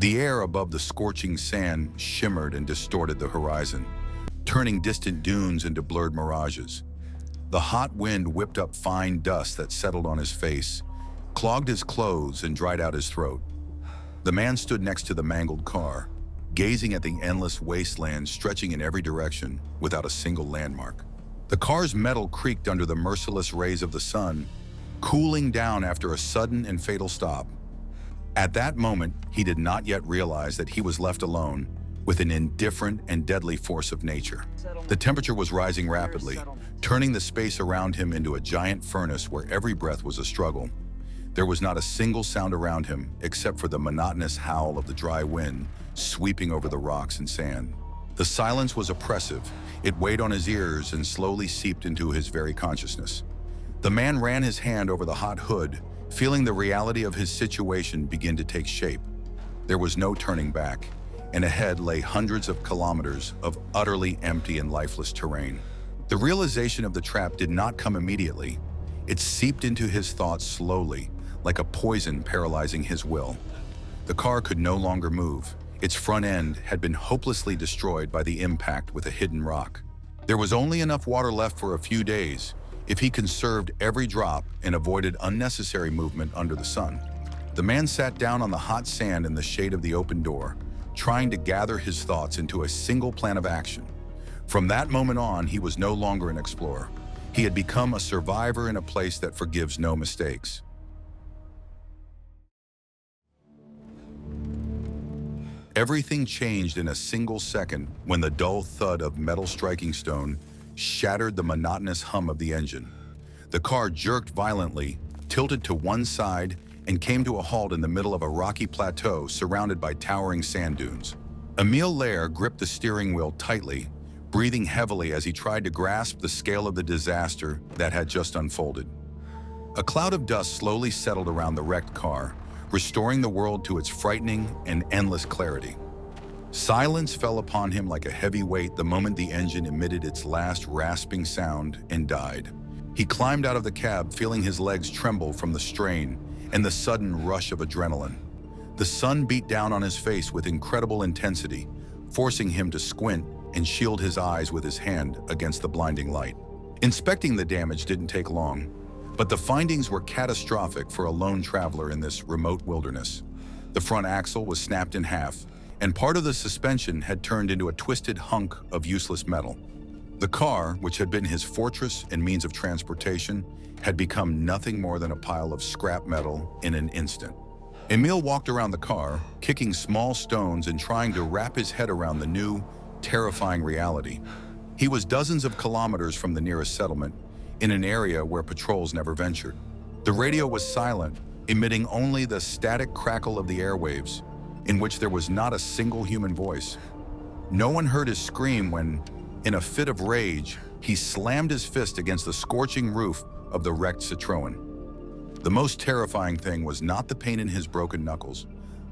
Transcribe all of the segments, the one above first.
The air above the scorching sand shimmered and distorted the horizon, turning distant dunes into blurred mirages. The hot wind whipped up fine dust that settled on his face, clogged his clothes, and dried out his throat. The man stood next to the mangled car, gazing at the endless wasteland stretching in every direction without a single landmark. The car's metal creaked under the merciless rays of the sun, cooling down after a sudden and fatal stop. At that moment, he did not yet realize that he was left alone with an indifferent and deadly force of nature. The temperature was rising rapidly, turning the space around him into a giant furnace where every breath was a struggle. There was not a single sound around him except for the monotonous howl of the dry wind sweeping over the rocks and sand. The silence was oppressive. It weighed on his ears and slowly seeped into his very consciousness. The man ran his hand over the hot hood, feeling the reality of his situation begin to take shape. There was no turning back, and ahead lay hundreds of kilometers of utterly empty and lifeless terrain. The realization of the trap did not come immediately. It seeped into his thoughts slowly, like a poison paralyzing his will. The car could no longer move. Its front end had been hopelessly destroyed by the impact with a hidden rock. There was only enough water left for a few days, if he conserved every drop and avoided unnecessary movement under the sun. The man sat down on the hot sand in the shade of the open door, trying to gather his thoughts into a single plan of action. From that moment on, he was no longer an explorer. He had become a survivor in a place that forgives no mistakes. Everything changed in a single second when the dull thud of metal striking stone shattered the monotonous hum of the engine. The car jerked violently, tilted to one side, and came to a halt in the middle of a rocky plateau surrounded by towering sand dunes. Emile Lair gripped the steering wheel tightly, breathing heavily as he tried to grasp the scale of the disaster that had just unfolded. A cloud of dust slowly settled around the wrecked car, restoring the world to its frightening and endless clarity. Silence fell upon him like a heavy weight the moment the engine emitted its last rasping sound and died. He climbed out of the cab, feeling his legs tremble from the strain and the sudden rush of adrenaline. The sun beat down on his face with incredible intensity, forcing him to squint and shield his eyes with his hand against the blinding light. Inspecting the damage didn't take long, but the findings were catastrophic for a lone traveler in this remote wilderness. The front axle was snapped in half, and part of the suspension had turned into a twisted hunk of useless metal. The car, which had been his fortress and means of transportation, had become nothing more than a pile of scrap metal in an instant. Emile walked around the car, kicking small stones and trying to wrap his head around the new, terrifying reality. He was dozens of kilometers from the nearest settlement, in an area where patrols never ventured. The radio was silent, emitting only the static crackle of the airwaves, in which there was not a single human voice. No one heard his scream when, in a fit of rage, he slammed his fist against the scorching roof of the wrecked Citroën. The most terrifying thing was not the pain in his broken knuckles,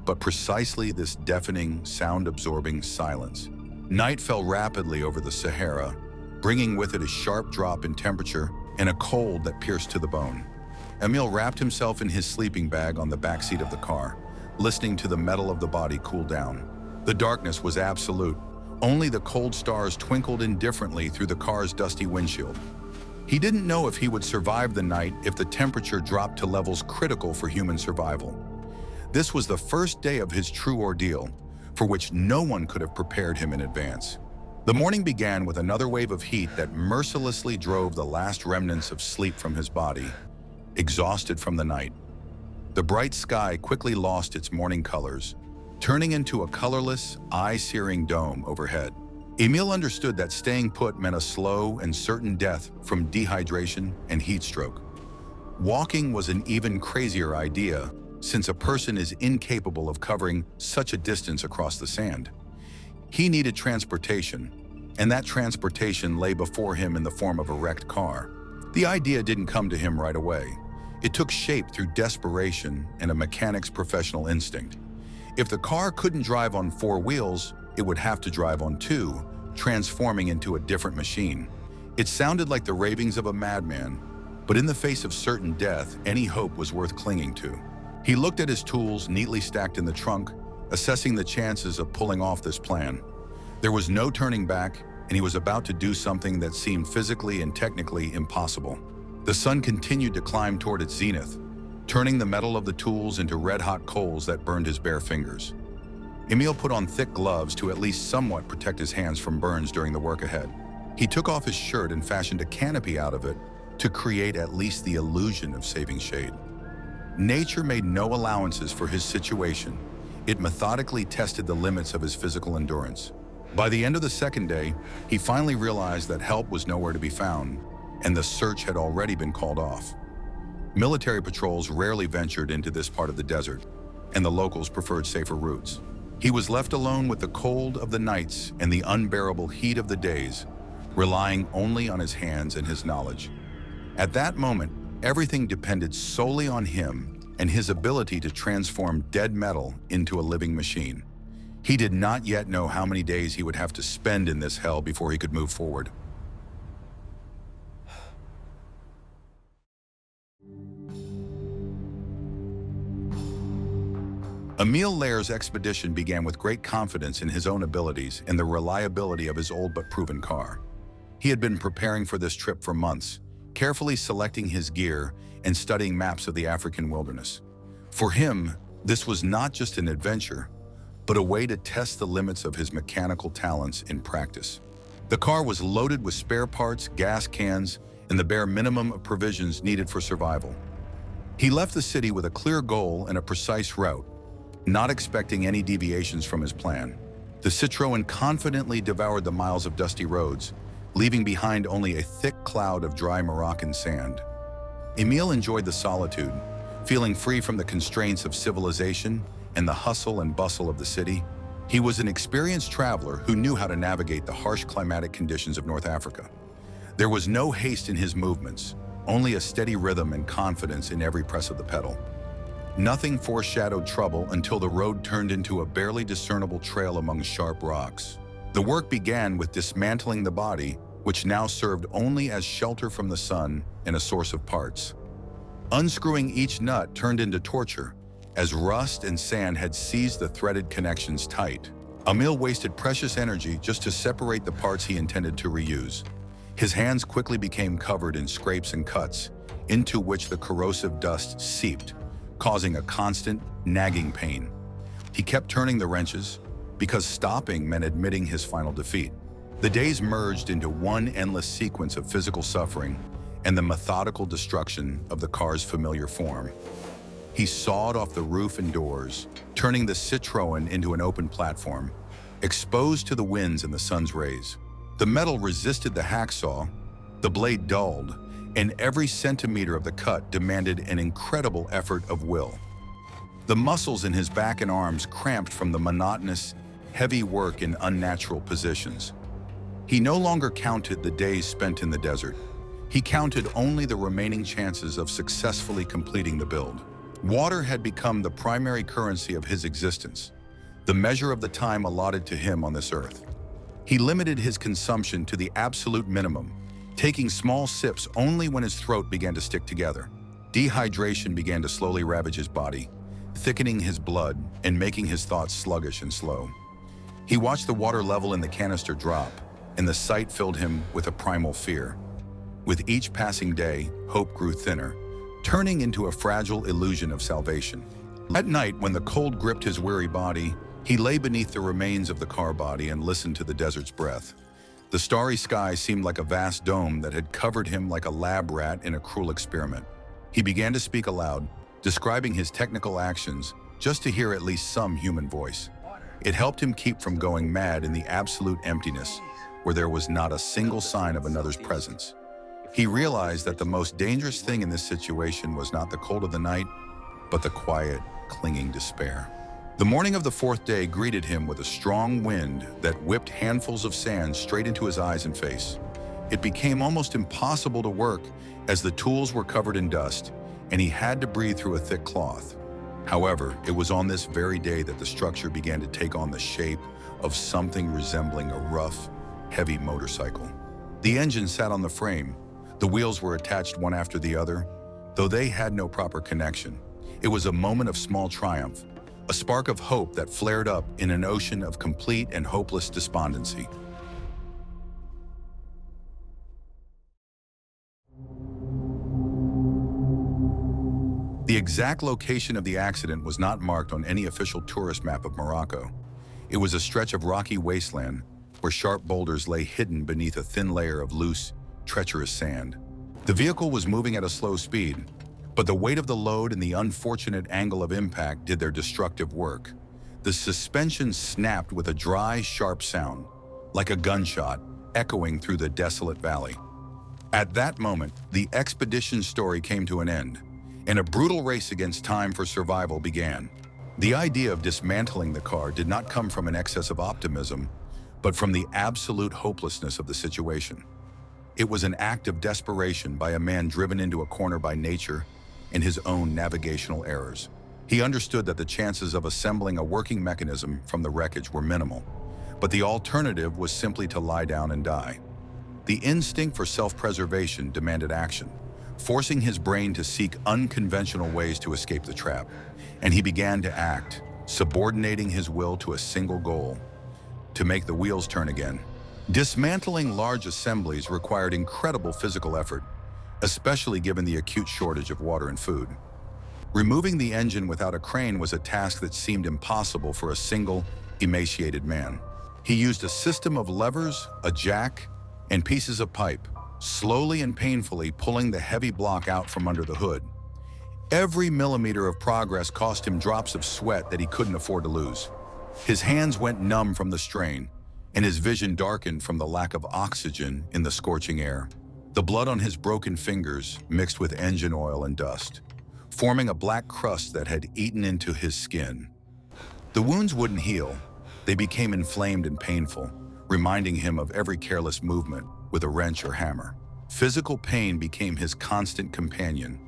but precisely this deafening, sound-absorbing silence. Night fell rapidly over the Sahara, bringing with it a sharp drop in temperature and a cold that pierced to the bone. Emile wrapped himself in his sleeping bag on the backseat of the car, listening to the metal of the body cool down. The darkness was absolute. Only the cold stars twinkled indifferently through the car's dusty windshield. He didn't know if he would survive the night if the temperature dropped to levels critical for human survival. This was the first day of his true ordeal, for which no one could have prepared him in advance. The morning began with another wave of heat that mercilessly drove the last remnants of sleep from his body, exhausted from the night. The bright sky quickly lost its morning colors, turning into a colorless, eye-searing dome overhead. Emile understood that staying put meant a slow and certain death from dehydration and heat stroke. Walking was an even crazier idea, since a person is incapable of covering such a distance across the sand. He needed transportation, and that transportation lay before him in the form of a wrecked car. The idea didn't come to him right away. It took shape through desperation and a mechanic's professional instinct. If the car couldn't drive on four wheels, it would have to drive on two, transforming into a different machine. It sounded like the ravings of a madman, but in the face of certain death, any hope was worth clinging to. He looked at his tools neatly stacked in the trunk assessing the chances of pulling off this plan. There was no turning back, and he was about to do something that seemed physically and technically impossible. The sun continued to climb toward its zenith, turning the metal of the tools into red-hot coals that burned his bare fingers. Emil put on thick gloves to at least somewhat protect his hands from burns during the work ahead. He took off his shirt and fashioned a canopy out of it to create at least the illusion of saving shade. Nature made no allowances for his situation. It methodically tested the limits of his physical endurance. By the end of the second day, he finally realized that help was nowhere to be found, and the search had already been called off. Military patrols rarely ventured into this part of the desert, and the locals preferred safer routes. He was left alone with the cold of the nights and the unbearable heat of the days, relying only on his hands and his knowledge. At that moment, everything depended solely on him and his ability to transform dead metal into a living machine. He did not yet know how many days he would have to spend in this hell before he could move forward. Emil Lair's expedition began with great confidence in his own abilities and the reliability of his old but proven car. He had been preparing for this trip for months, carefully selecting his gear and studying maps of the African wilderness. For him, this was not just an adventure, but a way to test the limits of his mechanical talents in practice. The car was loaded with spare parts, gas cans, and the bare minimum of provisions needed for survival. He left the city with a clear goal and a precise route, not expecting any deviations from his plan. The Citroën confidently devoured the miles of dusty roads, leaving behind only a thick cloud of dry Moroccan sand. Emil enjoyed the solitude, feeling free from the constraints of civilization and the hustle and bustle of the city. He was an experienced traveler who knew how to navigate the harsh climatic conditions of North Africa. There was no haste in his movements, only a steady rhythm and confidence in every press of the pedal. Nothing foreshadowed trouble until the road turned into a barely discernible trail among sharp rocks. The work began with dismantling the body, which now served only as shelter from the sun and a source of parts. Unscrewing each nut turned into torture, as rust and sand had seized the threaded connections tight. Emil wasted precious energy just to separate the parts he intended to reuse. His hands quickly became covered in scrapes and cuts, into which the corrosive dust seeped, causing a constant, nagging pain. He kept turning the wrenches, because stopping meant admitting his final defeat. The days merged into one endless sequence of physical suffering and the methodical destruction of the car's familiar form. He sawed off the roof and doors, turning the Citroën into an open platform, exposed to the winds and the sun's rays. The metal resisted the hacksaw, the blade dulled, and every centimeter of the cut demanded an incredible effort of will. The muscles in his back and arms cramped from the monotonous, heavy work in unnatural positions. He no longer counted the days spent in the desert. He counted only the remaining chances of successfully completing the build. Water had become the primary currency of his existence, the measure of the time allotted to him on this earth. He limited his consumption to the absolute minimum, taking small sips only when his throat began to stick together. Dehydration began to slowly ravage his body, thickening his blood and making his thoughts sluggish and slow. He watched the water level in the canister drop, and the sight filled him with a primal fear. With each passing day, hope grew thinner, turning into a fragile illusion of salvation. At night, when the cold gripped his weary body, he lay beneath the remains of the car body and listened to the desert's breath. The starry sky seemed like a vast dome that had covered him like a lab rat in a cruel experiment. He began to speak aloud, describing his technical actions, just to hear at least some human voice. It helped him keep from going mad in the absolute emptiness, where there was not a single sign of another's presence. He realized that the most dangerous thing in this situation was not the cold of the night, but the quiet, clinging despair. The morning of the fourth day greeted him with a strong wind that whipped handfuls of sand straight into his eyes and face. It became almost impossible to work as the tools were covered in dust, and he had to breathe through a thick cloth. However, it was on this very day that the structure began to take on the shape of something resembling a rough, heavy motorcycle. The engine sat on the frame. The wheels were attached one after the other, though they had no proper connection. It was a moment of small triumph, a spark of hope that flared up in an ocean of complete and hopeless despondency. The exact location of the accident was not marked on any official tourist map of Morocco. It was a stretch of rocky wasteland where sharp boulders lay hidden beneath a thin layer of loose, treacherous sand. The vehicle was moving at a slow speed, but the weight of the load and the unfortunate angle of impact did their destructive work. The suspension snapped with a dry, sharp sound, like a gunshot, echoing through the desolate valley. At that moment, the expedition's story came to an end, and a brutal race against time for survival began. The idea of dismantling the car did not come from an excess of optimism, but from the absolute hopelessness of the situation. It was an act of desperation by a man driven into a corner by nature and his own navigational errors. He understood that the chances of assembling a working mechanism from the wreckage were minimal, but the alternative was simply to lie down and die. The instinct for self-preservation demanded action, forcing his brain to seek unconventional ways to escape the trap, and he began to act, subordinating his will to a single goal: to make the wheels turn again. Dismantling large assemblies required incredible physical effort, especially given the acute shortage of water and food. Removing the engine without a crane was a task that seemed impossible for a single, emaciated man. He used a system of levers, a jack, and pieces of pipe, slowly and painfully pulling the heavy block out from under the hood. Every millimeter of progress cost him drops of sweat that he couldn't afford to lose. His hands went numb from the strain, and his vision darkened from the lack of oxygen in the scorching air. The blood on his broken fingers mixed with engine oil and dust, forming a black crust that had eaten into his skin. The wounds wouldn't heal. They became inflamed and painful, reminding him of every careless movement with a wrench or hammer. Physical pain became his constant companion,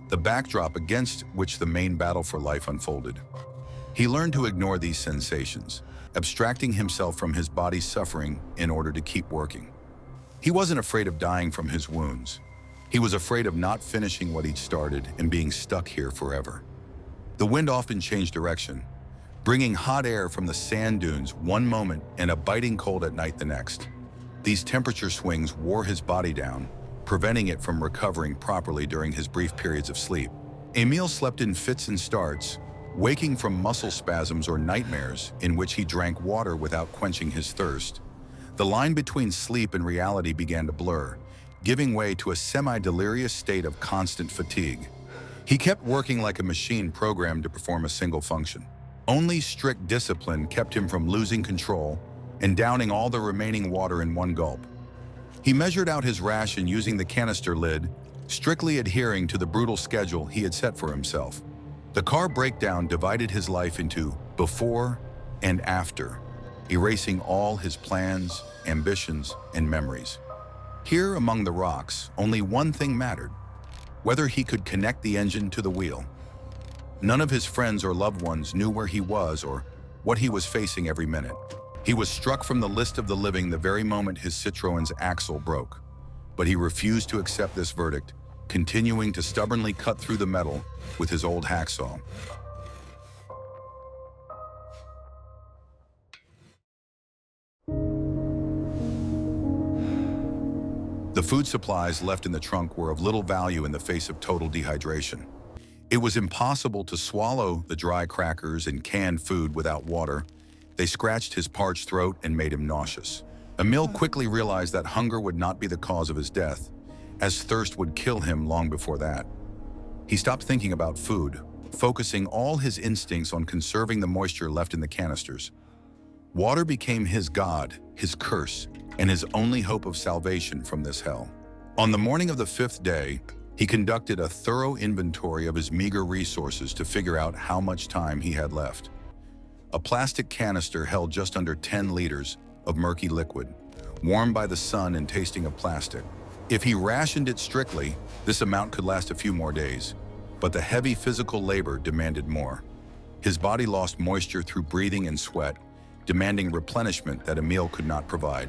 the backdrop against which the main battle for life unfolded. He learned to ignore these sensations, abstracting himself from his body's suffering in order to keep working. He wasn't afraid of dying from his wounds. He was afraid of not finishing what he'd started and being stuck here forever. The wind often changed direction, bringing hot air from the sand dunes one moment and a biting cold at night the next. These temperature swings wore his body down, preventing it from recovering properly during his brief periods of sleep. Emile slept in fits and starts, waking from muscle spasms or nightmares in which he drank water without quenching his thirst. The line between sleep and reality began to blur, giving way to a semi-delirious state of constant fatigue. He kept working like a machine programmed to perform a single function. Only strict discipline kept him from losing control and downing all the remaining water in one gulp. He measured out his ration using the canister lid, strictly adhering to the brutal schedule he had set for himself. The car breakdown divided his life into before and after, erasing all his plans, ambitions, and memories. Here among the rocks, only one thing mattered: whether he could connect the engine to the wheel. None of his friends or loved ones knew where he was or what he was facing every minute. He was struck from the list of the living the very moment his Citroen's axle broke. But he refused to accept this verdict, continuing to stubbornly cut through the metal with his old hacksaw. The food supplies left in the trunk were of little value in the face of total dehydration. It was impossible to swallow the dry crackers and canned food without water. They scratched his parched throat and made him nauseous. Emile quickly realized that hunger would not be the cause of his death, as thirst would kill him long before that. He stopped thinking about food, focusing all his instincts on conserving the moisture left in the canisters. Water became his god, his curse, and his only hope of salvation from this hell. On the morning of the 5th day, he conducted a thorough inventory of his meager resources to figure out how much time he had left. A plastic canister held just under 10 liters of murky liquid, warmed by the sun and tasting of plastic. If he rationed it strictly, this amount could last a few more days, but the heavy physical labor demanded more. His body lost moisture through breathing and sweat, demanding replenishment that Emile could not provide.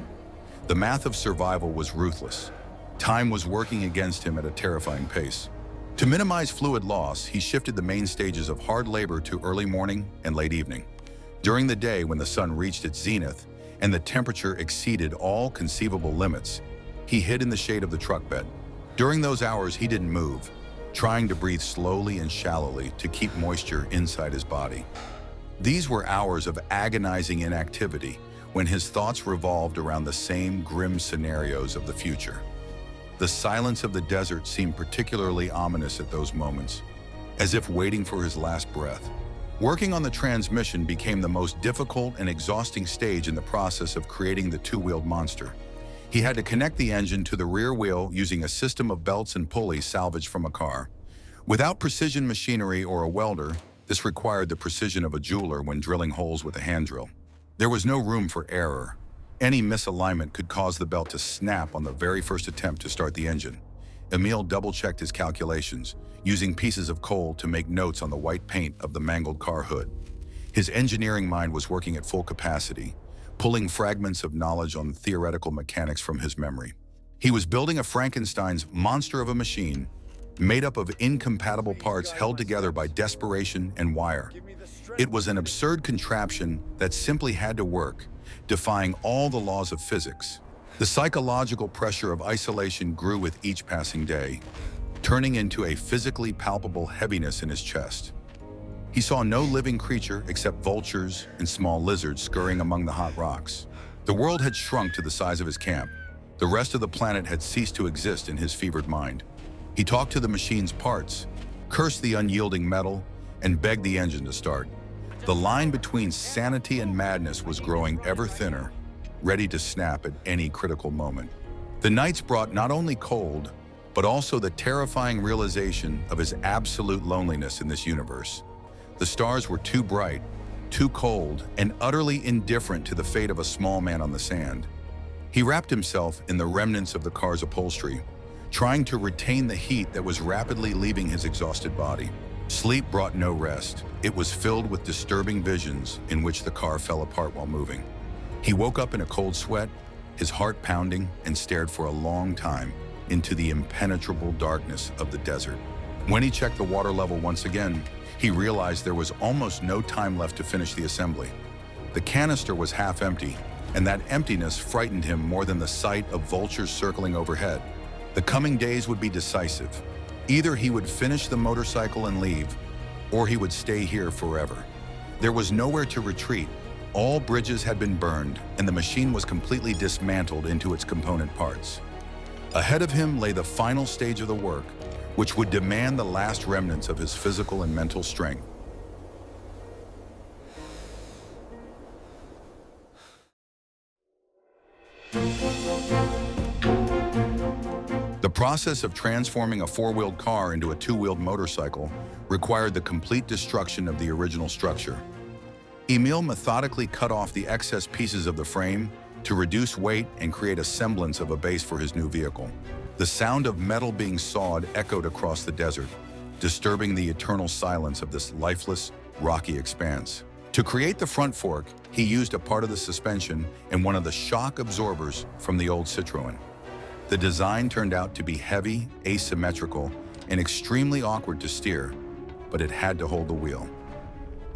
The math of survival was ruthless. Time was working against him at a terrifying pace. To minimize fluid loss, he shifted the main stages of hard labor to early morning and late evening. During the day, when the sun reached its zenith and the temperature exceeded all conceivable limits, he hid in the shade of the truck bed. During those hours, he didn't move, trying to breathe slowly and shallowly to keep moisture inside his body. These were hours of agonizing inactivity when his thoughts revolved around the same grim scenarios of the future. The silence of the desert seemed particularly ominous at those moments, as if waiting for his last breath. Working on the transmission became the most difficult and exhausting stage in the process of creating the two-wheeled monster. He had to connect the engine to the rear wheel using a system of belts and pulleys salvaged from a car. Without precision machinery or a welder, this required the precision of a jeweler when drilling holes with a hand drill. There was no room for error. Any misalignment could cause the belt to snap on the very first attempt to start the engine. Emil double-checked his calculations, using pieces of coal to make notes on the white paint of the mangled car hood. His engineering mind was working at full capacity, pulling fragments of knowledge on theoretical mechanics from his memory. He was building a Frankenstein's monster of a machine, made up of incompatible parts held together by desperation and wire. It was an absurd contraption that simply had to work, defying all the laws of physics. The psychological pressure of isolation grew with each passing day, turning into a physically palpable heaviness in his chest. He saw no living creature except vultures and small lizards scurrying among the hot rocks. The world had shrunk to the size of his camp. The rest of the planet had ceased to exist in his fevered mind. He talked to the machine's parts, cursed the unyielding metal, and begged the engine to start. The line between sanity and madness was growing ever thinner, ready to snap at any critical moment. The nights brought not only cold, but also the terrifying realization of his absolute loneliness in this universe. The stars were too bright, too cold, and utterly indifferent to the fate of a small man on the sand. He wrapped himself in the remnants of the car's upholstery, trying to retain the heat that was rapidly leaving his exhausted body. Sleep brought no rest. It was filled with disturbing visions in which the car fell apart while moving. He woke up in a cold sweat, his heart pounding, and stared for a long time into the impenetrable darkness of the desert. When he checked the water level once again, he realized there was almost no time left to finish the assembly. The canister was half empty, and that emptiness frightened him more than the sight of vultures circling overhead. The coming days would be decisive. Either he would finish the motorcycle and leave, or he would stay here forever. There was nowhere to retreat. All bridges had been burned, and the machine was completely dismantled into its component parts. Ahead of him lay the final stage of the work, which would demand the last remnants of his physical and mental strength. The process of transforming a four-wheeled car into a two-wheeled motorcycle required the complete destruction of the original structure. Emil methodically cut off the excess pieces of the frame to reduce weight and create a semblance of a base for his new vehicle. The sound of metal being sawed echoed across the desert, disturbing the eternal silence of this lifeless, rocky expanse. To create the front fork, he used a part of the suspension and one of the shock absorbers from the old Citroën. The design turned out to be heavy, asymmetrical, and extremely awkward to steer, but it had to hold the wheel.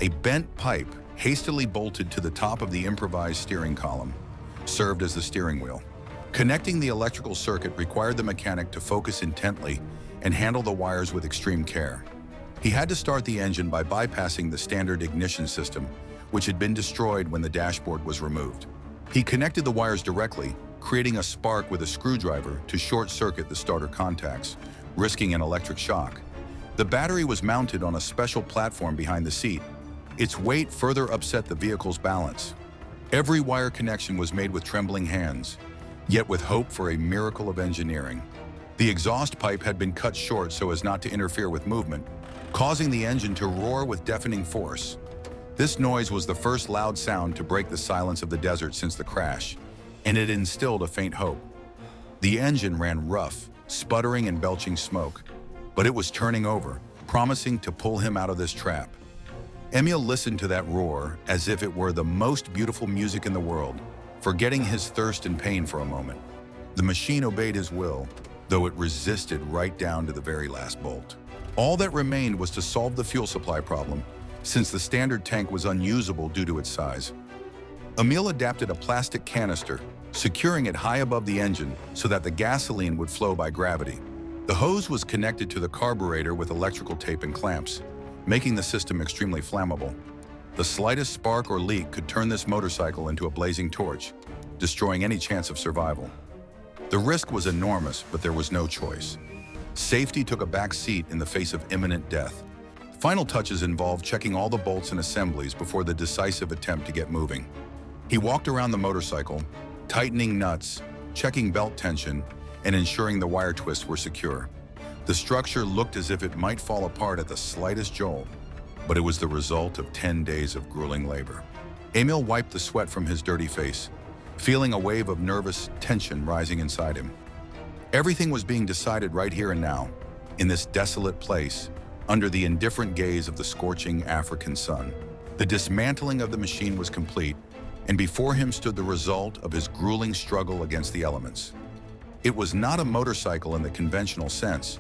A bent pipe, hastily bolted to the top of the improvised steering column, served as the steering wheel. Connecting the electrical circuit required the mechanic to focus intently and handle the wires with extreme care. He had to start the engine by bypassing the standard ignition system, which had been destroyed when the dashboard was removed. He connected the wires directly, creating a spark with a screwdriver to short-circuit the starter contacts, risking an electric shock. The battery was mounted on a special platform behind the seat. Its weight further upset the vehicle's balance. Every wire connection was made with trembling hands, yet with hope for a miracle of engineering. The exhaust pipe had been cut short so as not to interfere with movement, causing the engine to roar with deafening force. This noise was the first loud sound to break the silence of the desert since the crash, and it instilled a faint hope. The engine ran rough, sputtering and belching smoke, but it was turning over, promising to pull him out of this trap. Emil listened to that roar as if it were the most beautiful music in the world, forgetting his thirst and pain for a moment. The machine obeyed his will, though it resisted right down to the very last bolt. All that remained was to solve the fuel supply problem, since the standard tank was unusable due to its size. Emil adapted a plastic canister, securing it high above the engine so that the gasoline would flow by gravity. The hose was connected to the carburetor with electrical tape and clamps, making the system extremely flammable. The slightest spark or leak could turn this motorcycle into a blazing torch, destroying any chance of survival. The risk was enormous, but there was no choice. Safety took a back seat in the face of imminent death. Final touches involved checking all the bolts and assemblies before the decisive attempt to get moving. He walked around the motorcycle, tightening nuts, checking belt tension, and ensuring the wire twists were secure. The structure looked as if it might fall apart at the slightest jolt, but it was the result of 10 days of grueling labor. Emil wiped the sweat from his dirty face, feeling a wave of nervous tension rising inside him. Everything was being decided right here and now, in this desolate place, under the indifferent gaze of the scorching African sun. The dismantling of the machine was complete, and before him stood the result of his grueling struggle against the elements. It was not a motorcycle in the conventional sense,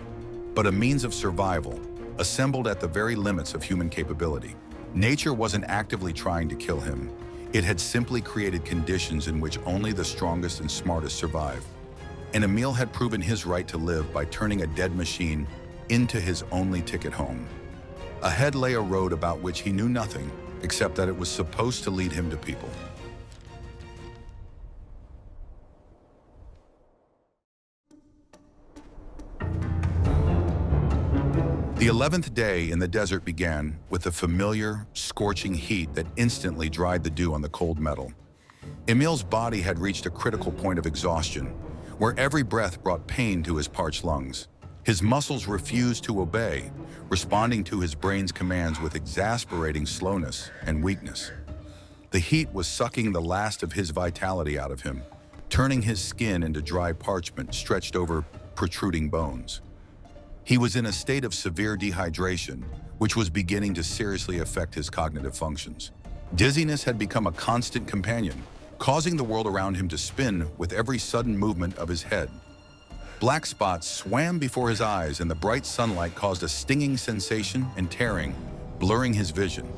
but a means of survival, assembled at the very limits of human capability. Nature wasn't actively trying to kill him. It had simply created conditions in which only the strongest and smartest survive. And Emil had proven his right to live by turning a dead machine into his only ticket home. Ahead lay a road about which he knew nothing, except that it was supposed to lead him to people. The 11th day in the desert began with the familiar, scorching heat that instantly dried the dew on the cold metal. Emil's body had reached a critical point of exhaustion, where every breath brought pain to his parched lungs. His muscles refused to obey, responding to his brain's commands with exasperating slowness and weakness. The heat was sucking the last of his vitality out of him, turning his skin into dry parchment stretched over protruding bones. He was in a state of severe dehydration, which was beginning to seriously affect his cognitive functions. Dizziness had become a constant companion, causing the world around him to spin with every sudden movement of his head. Black spots swam before his eyes, and the bright sunlight caused a stinging sensation and tearing, blurring his vision.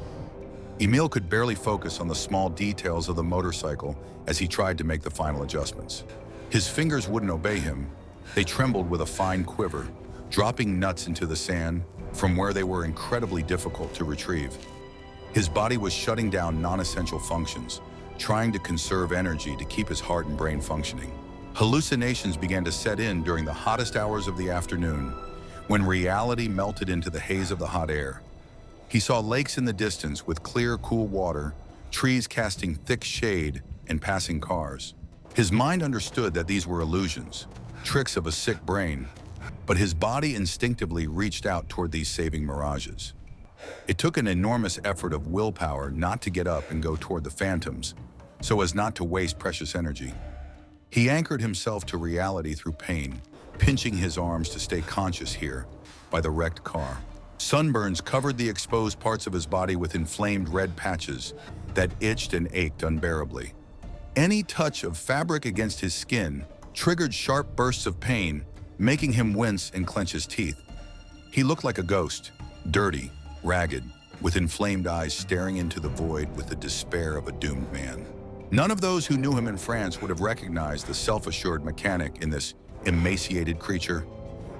Emil could barely focus on the small details of the motorcycle as he tried to make the final adjustments. His fingers wouldn't obey him. They trembled with a fine quiver, dropping nuts into the sand from where they were incredibly difficult to retrieve. His body was shutting down non-essential functions, trying to conserve energy to keep his heart and brain functioning. Hallucinations began to set in during the hottest hours of the afternoon, when reality melted into the haze of the hot air. He saw lakes in the distance with clear, cool water, trees casting thick shade, and passing cars. His mind understood that these were illusions, tricks of a sick brain, but his body instinctively reached out toward these saving mirages. It took an enormous effort of willpower not to get up and go toward the phantoms, so as not to waste precious energy. He anchored himself to reality through pain, pinching his arms to stay conscious here by the wrecked car. Sunburns covered the exposed parts of his body with inflamed red patches that itched and ached unbearably. Any touch of fabric against his skin triggered sharp bursts of pain, making him wince and clench his teeth. He looked like a ghost, dirty, ragged, with inflamed eyes staring into the void with the despair of a doomed man. None of those who knew him in France would have recognized the self-assured mechanic in this emaciated creature.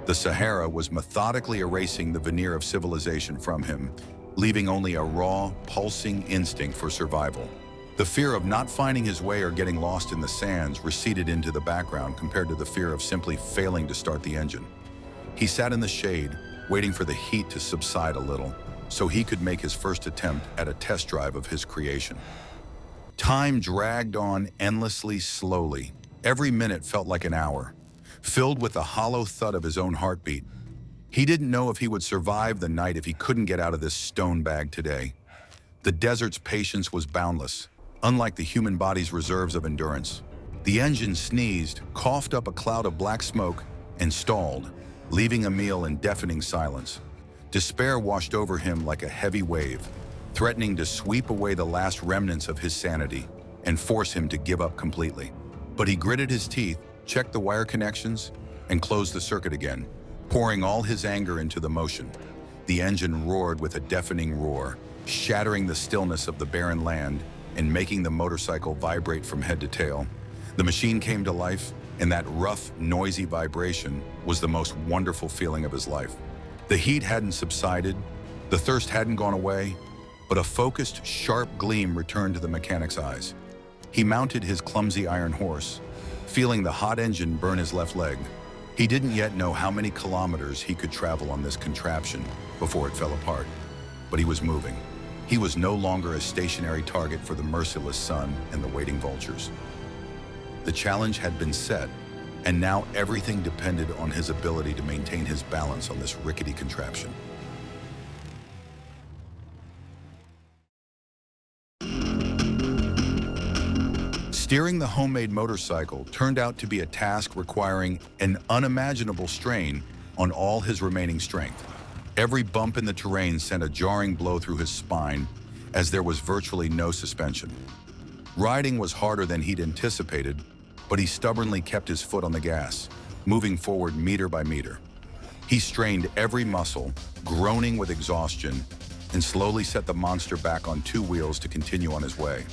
The Sahara was methodically erasing the veneer of civilization from him, leaving only a raw, pulsing instinct for survival. The fear of not finding his way or getting lost in the sands receded into the background compared to the fear of simply failing to start the engine. He sat in the shade, waiting for the heat to subside a little, so he could make his first attempt at a test drive of his creation. Time dragged on endlessly slowly. Every minute felt like an hour, filled with the hollow thud of his own heartbeat. He didn't know if he would survive the night if he couldn't get out of this stone bag today. The desert's patience was boundless, unlike the human body's reserves of endurance. The engine sneezed, coughed up a cloud of black smoke, and stalled, leaving Emil in deafening silence. Despair washed over him like a heavy wave, threatening to sweep away the last remnants of his sanity and force him to give up completely. But he gritted his teeth, checked the wire connections, and closed the circuit again, pouring all his anger into the motion. The engine roared with a deafening roar, shattering the stillness of the barren land and making the motorcycle vibrate from head to tail. The machine came to life, and that rough, noisy vibration was the most wonderful feeling of his life. The heat hadn't subsided, the thirst hadn't gone away, but a focused, sharp gleam returned to the mechanic's eyes. He mounted his clumsy iron horse, feeling the hot engine burn his left leg. He didn't yet know how many kilometers he could travel on this contraption before it fell apart, but he was moving. He was no longer a stationary target for the merciless sun and the waiting vultures. The challenge had been set, and now everything depended on his ability to maintain his balance on this rickety contraption. Steering the homemade motorcycle turned out to be a task requiring an unimaginable strain on all his remaining strength. Every bump in the terrain sent a jarring blow through his spine, as there was virtually no suspension. Riding was harder than he'd anticipated, but he stubbornly kept his foot on the gas, moving forward meter by meter. He strained every muscle, groaning with exhaustion, and slowly set the monster back on two wheels to continue on his way.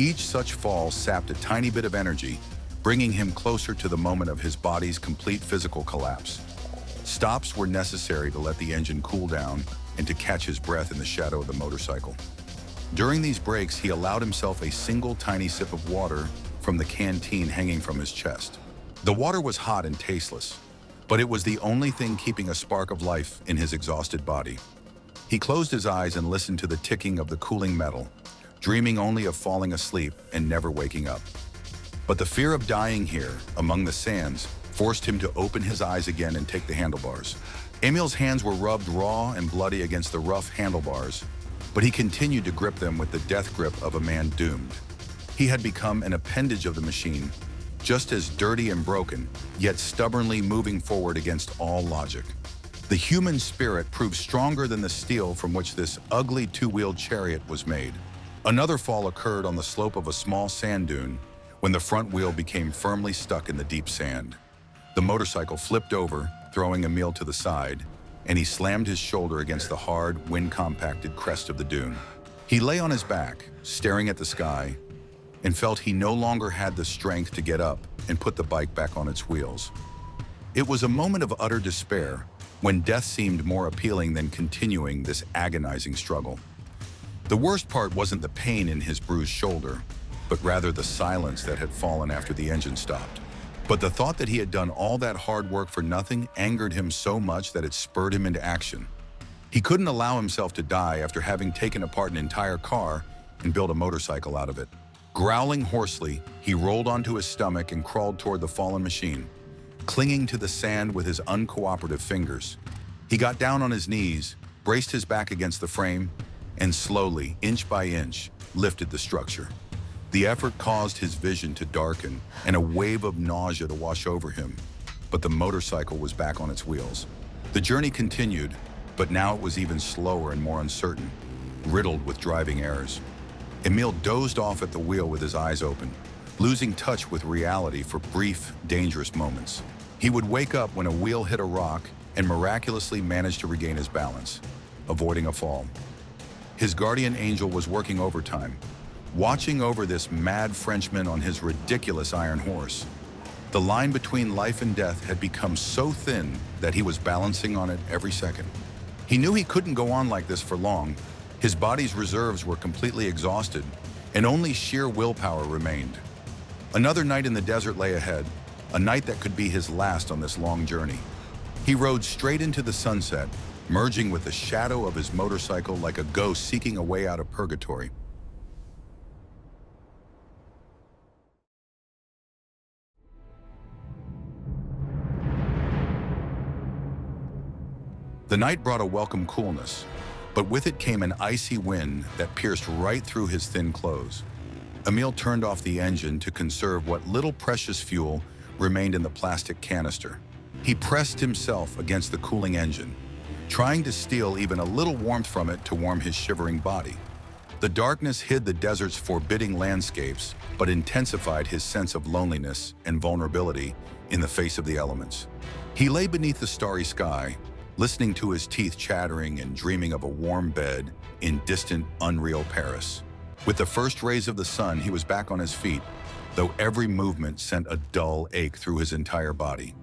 Each such fall sapped a tiny bit of energy, bringing him closer to the moment of his body's complete physical collapse. Stops were necessary to let the engine cool down and to catch his breath in the shadow of the motorcycle. During these breaks, he allowed himself a single tiny sip of water from the canteen hanging from his chest. The water was hot and tasteless, but it was the only thing keeping a spark of life in his exhausted body. He closed his eyes and listened to the ticking of the cooling metal, dreaming only of falling asleep and never waking up. But the fear of dying here, among the sands, forced him to open his eyes again and take the handlebars. Emil's hands were rubbed raw and bloody against the rough handlebars, but he continued to grip them with the death grip of a man doomed. He had become an appendage of the machine, just as dirty and broken, yet stubbornly moving forward against all logic. The human spirit proved stronger than the steel from which this ugly two-wheeled chariot was made. Another fall occurred on the slope of a small sand dune when the front wheel became firmly stuck in the deep sand. The motorcycle flipped over, throwing Emil to the side, and he slammed his shoulder against the hard, wind-compacted crest of the dune. He lay on his back, staring at the sky, and felt he no longer had the strength to get up and put the bike back on its wheels. It was a moment of utter despair, when death seemed more appealing than continuing this agonizing struggle. The worst part wasn't the pain in his bruised shoulder, but rather the silence that had fallen after the engine stopped. But the thought that he had done all that hard work for nothing angered him so much that it spurred him into action. He couldn't allow himself to die after having taken apart an entire car and built a motorcycle out of it. Growling hoarsely, he rolled onto his stomach and crawled toward the fallen machine, clinging to the sand with his uncooperative fingers. He got down on his knees, braced his back against the frame, and slowly, inch by inch, lifted the structure. The effort caused his vision to darken and a wave of nausea to wash over him, but the motorcycle was back on its wheels. The journey continued, but now it was even slower and more uncertain, riddled with driving errors. Emil dozed off at the wheel with his eyes open, losing touch with reality for brief, dangerous moments. He would wake up when a wheel hit a rock and miraculously manage to regain his balance, avoiding a fall. His guardian angel was working overtime, watching over this mad Frenchman on his ridiculous iron horse. The line between life and death had become so thin that he was balancing on it every second. He knew he couldn't go on like this for long. His body's reserves were completely exhausted, and only sheer willpower remained. Another night in the desert lay ahead, a night that could be his last on this long journey. He rode straight into the sunset, merging with the shadow of his motorcycle like a ghost seeking a way out of purgatory. The night brought a welcome coolness, but with it came an icy wind that pierced right through his thin clothes. Emil turned off the engine to conserve what little precious fuel remained in the plastic canister. He pressed himself against the cooling engine, trying to steal even a little warmth from it to warm his shivering body. The darkness hid the desert's forbidding landscapes, but intensified his sense of loneliness and vulnerability in the face of the elements. He lay beneath the starry sky, listening to his teeth chattering and dreaming of a warm bed in distant, unreal Paris. With the first rays of the sun, he was back on his feet, though every movement sent a dull ache through his entire body.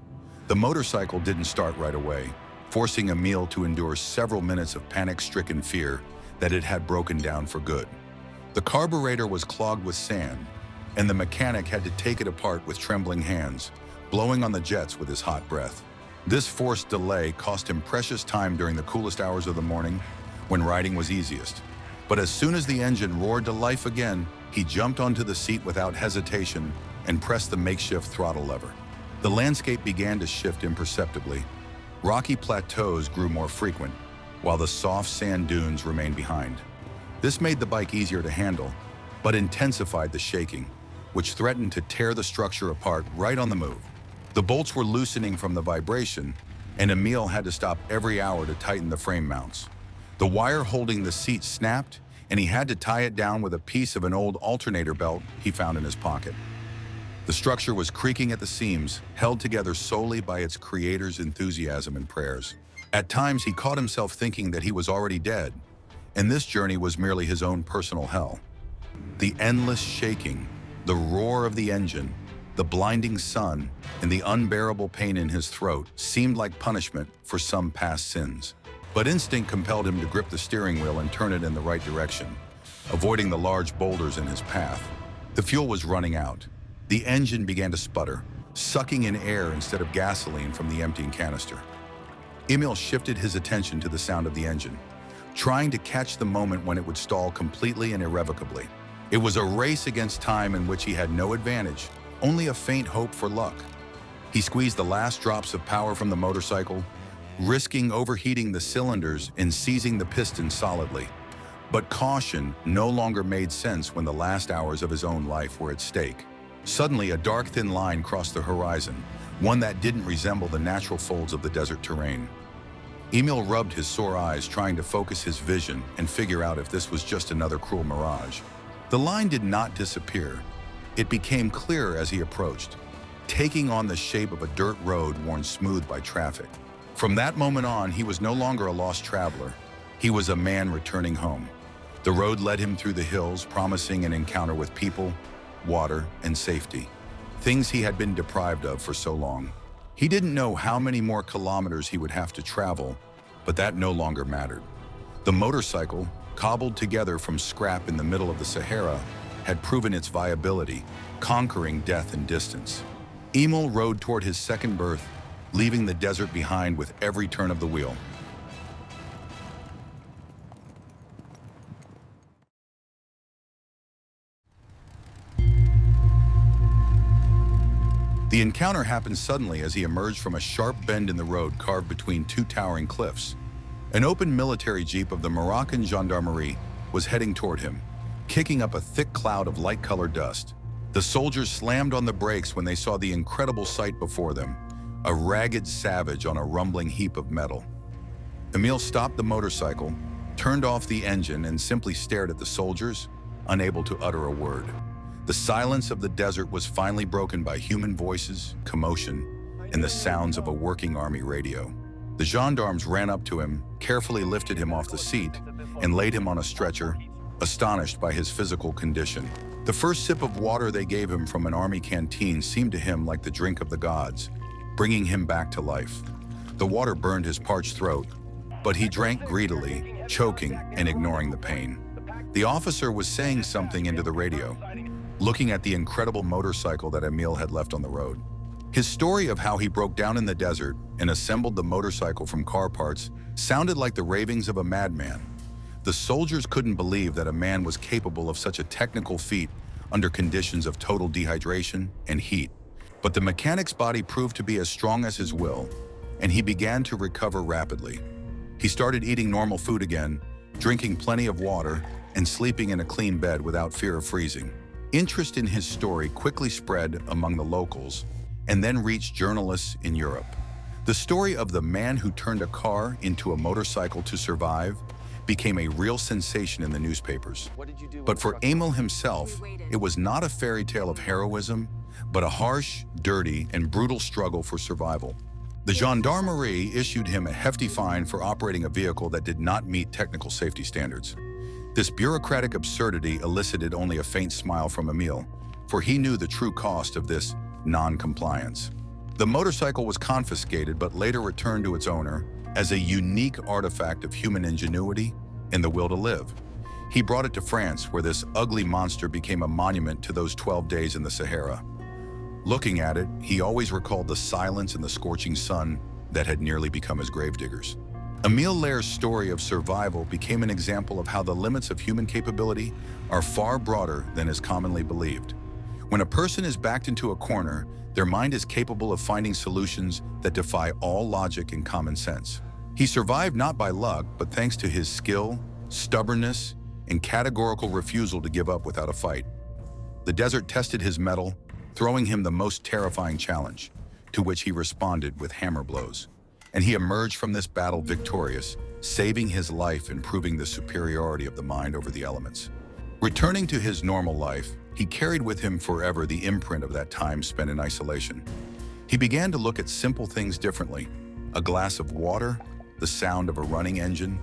The motorcycle didn't start right away, forcing Emil to endure several minutes of panic-stricken fear that it had broken down for good. The carburetor was clogged with sand, and the mechanic had to take it apart with trembling hands, blowing on the jets with his hot breath. This forced delay cost him precious time during the coolest hours of the morning, when riding was easiest. But as soon as the engine roared to life again, he jumped onto the seat without hesitation and pressed the makeshift throttle lever. The landscape began to shift imperceptibly. Rocky plateaus grew more frequent, while the soft sand dunes remained behind. This made the bike easier to handle, but intensified the shaking, which threatened to tear the structure apart right on the move. The bolts were loosening from the vibration, and Emil had to stop every hour to tighten the frame mounts. The wire holding the seat snapped, and he had to tie it down with a piece of an old alternator belt he found in his pocket. The structure was creaking at the seams, held together solely by its creator's enthusiasm and prayers. At times, he caught himself thinking that he was already dead, and this journey was merely his own personal hell. The endless shaking, the roar of the engine, the blinding sun, and the unbearable pain in his throat seemed like punishment for some past sins. But instinct compelled him to grip the steering wheel and turn it in the right direction, avoiding the large boulders in his path. The fuel was running out. The engine began to sputter, sucking in air instead of gasoline from the emptying canister. Emil shifted his attention to the sound of the engine, trying to catch the moment when it would stall completely and irrevocably. It was a race against time in which he had no advantage, only a faint hope for luck. He squeezed the last drops of power from the motorcycle, risking overheating the cylinders and seizing the piston solidly. But caution no longer made sense when the last hours of his own life were at stake. Suddenly, a dark, thin line crossed the horizon, one that didn't resemble the natural folds of the desert terrain. Emil rubbed his sore eyes, trying to focus his vision and figure out if this was just another cruel mirage. The line did not disappear. It became clearer as he approached, taking on the shape of a dirt road worn smooth by traffic. From that moment on, he was no longer a lost traveler. He was a man returning home. The road led him through the hills, promising an encounter with people, water, and safety, things he had been deprived of for so long. He didn't know how many more kilometers he would have to travel, but that no longer mattered. The motorcycle, cobbled together from scrap in the middle of the Sahara, had proven its viability, conquering death and distance. Emil rode toward his second birth, leaving the desert behind with every turn of the wheel. The encounter happened suddenly as he emerged from a sharp bend in the road carved between two towering cliffs. An open military jeep of the Moroccan gendarmerie was heading toward him, kicking up a thick cloud of light-colored dust. The soldiers slammed on the brakes when they saw the incredible sight before them, a ragged savage on a rumbling heap of metal. Emil stopped the motorcycle, turned off the engine, and simply stared at the soldiers, unable to utter a word. The silence of the desert was finally broken by human voices, commotion, and the sounds of a working army radio. The gendarmes ran up to him, carefully lifted him off the seat, and laid him on a stretcher, astonished by his physical condition. The first sip of water they gave him from an army canteen seemed to him like the drink of the gods, bringing him back to life. The water burned his parched throat, but he drank greedily, choking and ignoring the pain. The officer was saying something into the radio, looking at the incredible motorcycle that Emil had left on the road. His story of how he broke down in the desert and assembled the motorcycle from car parts sounded like the ravings of a madman. The soldiers couldn't believe that a man was capable of such a technical feat under conditions of total dehydration and heat. But the mechanic's body proved to be as strong as his will, and he began to recover rapidly. He started eating normal food again, drinking plenty of water, and sleeping in a clean bed without fear of freezing. Interest in his story quickly spread among the locals and then reached journalists in Europe. The story of the man who turned a car into a motorcycle to survive became a real sensation in the newspapers. But for Emil himself, it was not a fairy tale of heroism, but a harsh, dirty, and brutal struggle for survival. The gendarmerie issued him a hefty fine for operating a vehicle that did not meet technical safety standards. This bureaucratic absurdity elicited only a faint smile from Emil, for he knew the true cost of this non-compliance. The motorcycle was confiscated but later returned to its owner as a unique artifact of human ingenuity and the will to live. He brought it to France, where this ugly monster became a monument to those 12 days in the Sahara. Looking at it, he always recalled the silence and the scorching sun that had nearly become his gravediggers. Emil Lair's story of survival became an example of how the limits of human capability are far broader than is commonly believed. When a person is backed into a corner, their mind is capable of finding solutions that defy all logic and common sense. He survived not by luck, but thanks to his skill, stubbornness, and categorical refusal to give up without a fight. The desert tested his mettle, throwing him the most terrifying challenge, to which he responded with hammer blows. And he emerged from this battle victorious, saving his life and proving the superiority of the mind over the elements. Returning to his normal life, he carried with him forever the imprint of that time spent in isolation. He began to look at simple things differently: a glass of water, the sound of a running engine,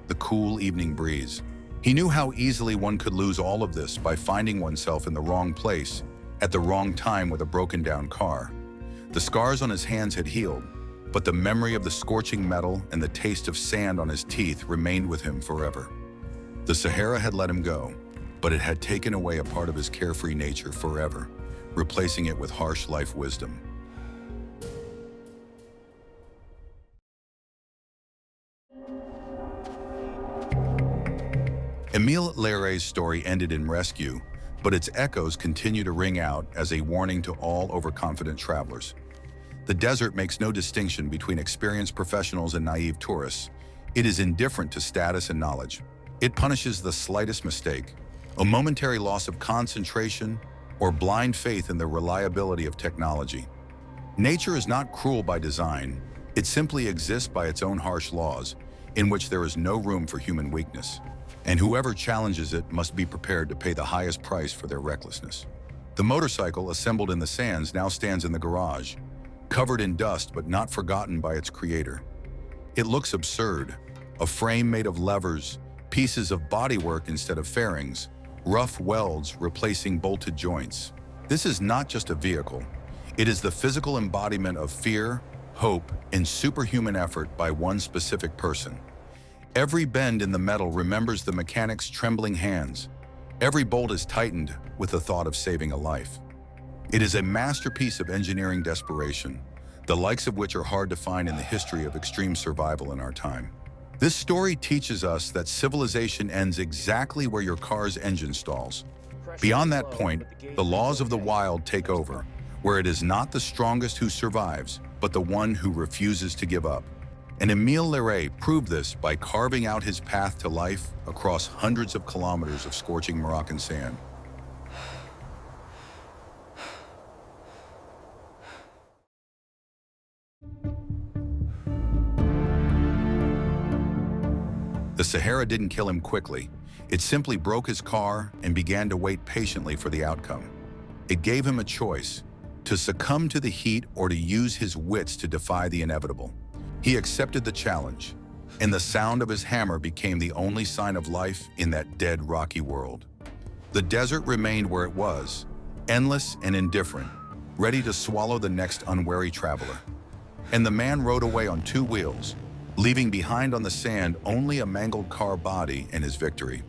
the cool evening breeze. He knew how easily one could lose all of this by finding oneself in the wrong place at the wrong time with a broken-down car. The scars on his hands had healed, but the memory of the scorching metal and the taste of sand on his teeth remained with him forever. The Sahara had let him go, but it had taken away a part of his carefree nature forever, replacing it with harsh life wisdom. Emil Lair's story ended in rescue, but its echoes continue to ring out as a warning to all overconfident travelers. The desert makes no distinction between experienced professionals and naive tourists. It is indifferent to status and knowledge. It punishes the slightest mistake, a momentary loss of concentration, or blind faith in the reliability of technology. Nature is not cruel by design. It simply exists by its own harsh laws, in which there is no room for human weakness. And whoever challenges it must be prepared to pay the highest price for their recklessness. The motorcycle, assembled in the sands, now stands in the garage, covered in dust but not forgotten by its creator. It looks absurd, a frame made of levers, pieces of bodywork instead of fairings, rough welds replacing bolted joints. This is not just a vehicle. It is the physical embodiment of fear, hope, and superhuman effort by one specific person. Every bend in the metal remembers the mechanic's trembling hands. Every bolt is tightened with the thought of saving a life. It is a masterpiece of engineering desperation, the likes of which are hard to find in the history of extreme survival in our time. This story teaches us that civilization ends exactly where your car's engine stalls. Beyond that point, the laws of the wild take over, where it is not the strongest who survives, but the one who refuses to give up. And Emil Lair proved this by carving out his path to life across hundreds of kilometers of scorching Moroccan sand. The Sahara didn't kill him quickly. It simply broke his car and began to wait patiently for the outcome. It gave him a choice: to succumb to the heat or to use his wits to defy the inevitable. He accepted the challenge, and the sound of his hammer became the only sign of life in that dead, rocky world. The desert remained where it was, endless and indifferent, ready to swallow the next unwary traveler. And the man rode away on two wheels, leaving behind on the sand only a mangled car body and his victory.